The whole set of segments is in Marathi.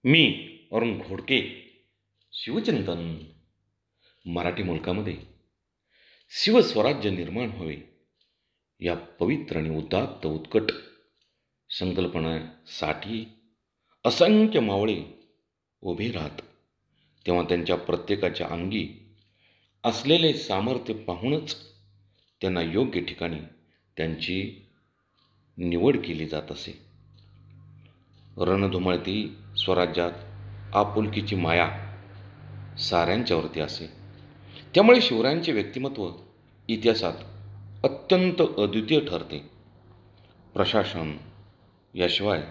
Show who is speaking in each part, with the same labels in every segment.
Speaker 1: मी अरुण घोडके. शिवचिंतन. मराठी मुलकामध्ये शिवस्वराज्य निर्माण व्हावे या पवित्र आणि उदात्त उत्कट संकल्पनेसाठी असंख्य मावळे उभे राहत, तेव्हा त्यांच्या प्रत्येकाच्या अंगी असलेले सामर्थ्य पाहूनच त्यांना योग्य ठिकाणी त्यांची निवड केली जात असे. रणधुमाळती स्वराज्यात आपुलकीची माया साऱ्यांच्यावरती असे. त्यामुळे शिवरायांचे व्यक्तिमत्व इतिहासात अत्यंत अद्वितीय ठरते. प्रशासन याशिवाय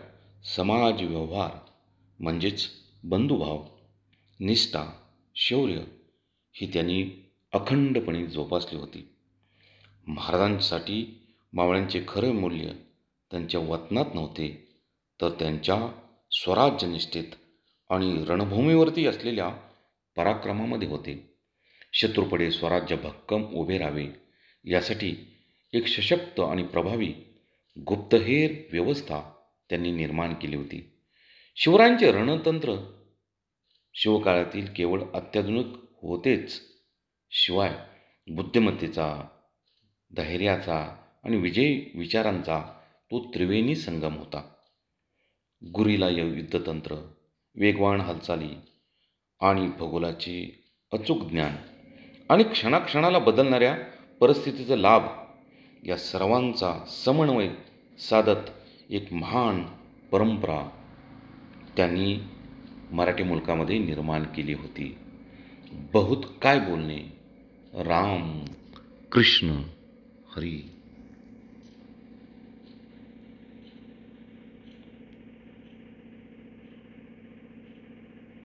Speaker 1: समाज व्यवहार म्हणजेच बंधुभाव, निष्ठा, शौर्य ही त्यांनी अखंडपणे जोपासली होती. महाराजांसाठी मावळ्यांचे खरे मूल्य त्यांच्या वतनात नव्हते, तर त्यांच्या स्वराज्यनिष्ठेत आणि रणभूमीवरती असलेल्या पराक्रमामध्ये होते. शत्रूपुढे स्वराज्य भक्कम उभे राहावे यासाठी एक सशक्त आणि प्रभावी गुप्तहेर व्यवस्था त्यांनी निर्माण केली होती. शिवरायांचे रणतंत्र शिवकाळातील केवळ अत्याधुनिक होतेच, शिवाय बुद्धिमत्तेचा, धैर्याचा आणि विजयी विचारांचा तो त्रिवेणी संगम होता. गुरिला युद्धतंत्र, वेगवान हालचाली आणि भूगोलाचे अचूक ज्ञान आणि क्षणाक्षणाला बदलणाऱ्या परिस्थितीचा लाभ या सर्वांचा समन्वय साधत एक महान परंपरा त्यांनी मराठी मुलकामध्ये निर्माण केली होती. बहुत काय बोलणे. राम कृष्ण हरी.